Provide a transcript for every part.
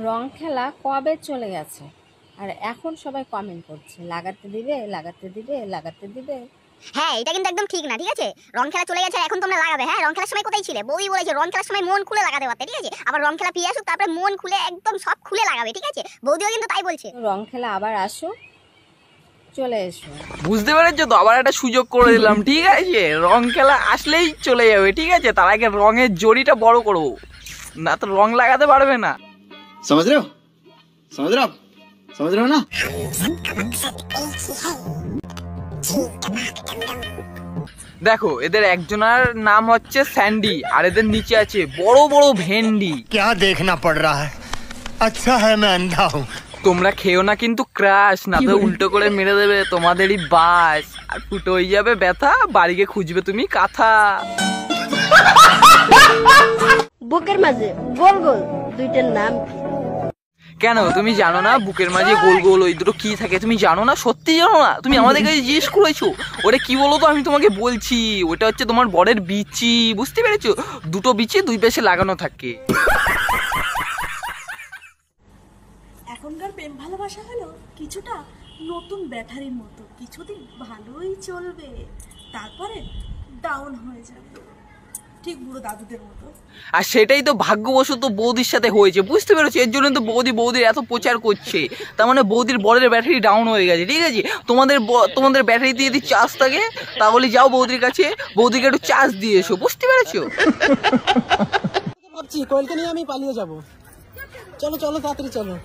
রং খেলা কবে চলে গেছে, আর এখন সবাই কমেন্ট করছে লাগাতে দিবে লাগাতে দিবে লাগাতে দিবে। হ্যাঁ, এটা কিন্তু একদম ঠিক না, ঠিক আছে? রং খেলা চলে গেছে, এখন তোমরা লাগাবে। হ্যাঁ, রং খেলার সময় কোথায় ছিলে? বৌদি বলেছে রং খেলার সময় মন খুলে লাগাতে পারতে, ঠিক আছে? আবার রং খেলা পেয়ে আসুক, তারপরে মন খুলে একদম সব খুলে লাগাবে, ঠিক আছে? বৌদিও কিন্তু তাই বলছে। রং খেলা আবার আসুক, চলে এসো। বুঝতে পেরেছো তো? আবার একটা সুযোগ করে দিলাম, ঠিক আছে? রং খেলা আসলেই চলে যাবে, ঠিক আছে? তার আগে রঙের জড়িটা বড় করবো, না তো রং লাগাতে পারবে না। समझ रहे हो समझ रहे हो ना? দেখো, এদের একজনের নাম হচ্ছে স্যান্ডি, আর এদের নিচে আছে বড় বড় ভেন্ডি। क्या देखना पड़ रहा है? अच्छा है मैं अंधा हूँ। তোমরা খেও না কিন্তু ক্রাশ, না তো উল্টো করে মেরে দেবে তোমাদেরই বাস, আর ফুটো হয়ে যাবে ব্যথা, বাড়িকে খুঁজবে তুমি কাঁথা। বুকের মাঝে গোল গোল দুইটার নাম কি? কেন তুমি জানো না বুকের মাঝে গোল গোল ওই দুটো কি থাকে? তুমি জানো না? সত্যি জানো না? তুমি আমাদের কাছে জিজ্ঞেস করেছো ওটা কি বলো তো? আমি তোমাকে বলছি, ওটা হচ্ছে তোমার বরের বিচি, বুঝতে পেরেছো? দুটো বিচি দুই পাশে লাগানো থাকে। এখনকার প্রেম ভালোবাসা হলো কিছুটা নতুন ব্যাটারির মতো, কিছুদিন ভালোই চলবে, তারপরে ডাউন হয়ে যাবে, ঠিক বুড়ো দাদুদের মতো। আর সেটাই তো ভাগ্যবশত বৌদির সাথে হয়েছে, বুঝতে পেরেছো? এর জন্য তো বৌদির এত প্রচার করছে। তার মানে বৌদির বরের ব্যাটারি ডাউন হয়ে গেছে, ঠিক আছে? তোমাদের ব্যাটারিতে যদি চার্জ থাকে তাহলে যাও বৌদির কাছে, বৌদিকে একটু চার্জ দিয়ে এসো, বুঝতে পেরেছো? ভাবছি কোয়েলকে নিয়ে আমি পালিয়ে যাব। চলো চলো তাড়াতাড়ি চলো।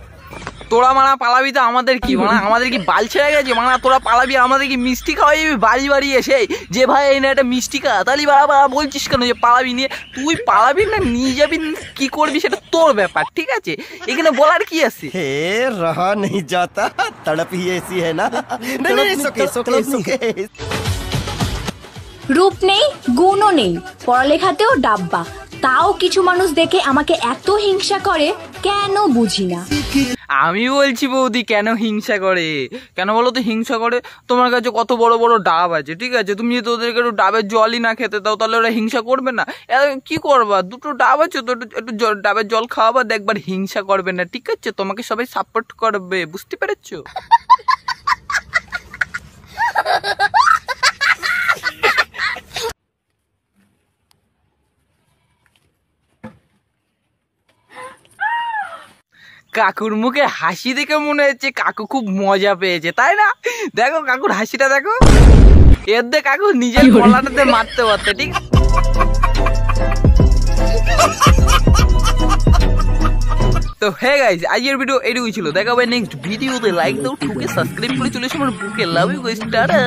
তোরা মানা পালাবি তো আমাদের কি মানা? আমাদের কি বাল ছেড়ে গেছে মানা? তোরা পালাবি আমাদের কি মিষ্টি খাওয়াই যাবি বাড়ি বাড়ি এসে, যে ভাই এই না একটা মিষ্টি খা, তাহলে বাড়া বলছিস কেন যে পালাবি? নিয়ে তুই পালাবি না নিয়ে যাবি, কি করবি সেটা তোর ব্যাপার, ঠিক আছে? এখানে বলার কি আছে? हे रहा नहीं जाता, तड़प ही ऐसी है ना। রূপ নেই, গুণও নেই, পড়ালেখাতেও ডাব্বা, তাও কিছু মানুষ দেখে আমাকে এত হিংসা করে, কেন বুঝি না। আমি বলছি বৌদি কেন হিংসা করে, কেন বলো তো হিংসা করে? তোমার কাছে কত বড় বড় ডাব আছে, ঠিক আছে? তুমি যদি ওদেরকে একটু ডাবের জলই না খেতে দাও তাহলে ওরা হিংসা করবে না? কি করবা? দুটো ডাব আছে তো একটু ডাবের জল খাওয়াবা, দেখবার হিংসা করবে না, ঠিক আছে? তোমাকে সবাই সাপোর্ট করবে, বুঝতে পেরেছো? কাকুর মুখে হাসি দেখে মনে হচ্ছে কাকু খুব মজা পেয়েছে, তাই না? দেখো কাকুর হাসিটা দেখো, এর দিয়ে কাকু নিজের গলাটাতে মারতে পারতে, ঠিক? তো হে গাইস, আজকের ভিডিও এটুকুই ছিল। দেখা হবে নেক্সট ভিডিওতে। লাইক দাও, ঠুকে সাবস্ক্রাইব করে চলে এসো আমার বুকে। Love you guys, tata.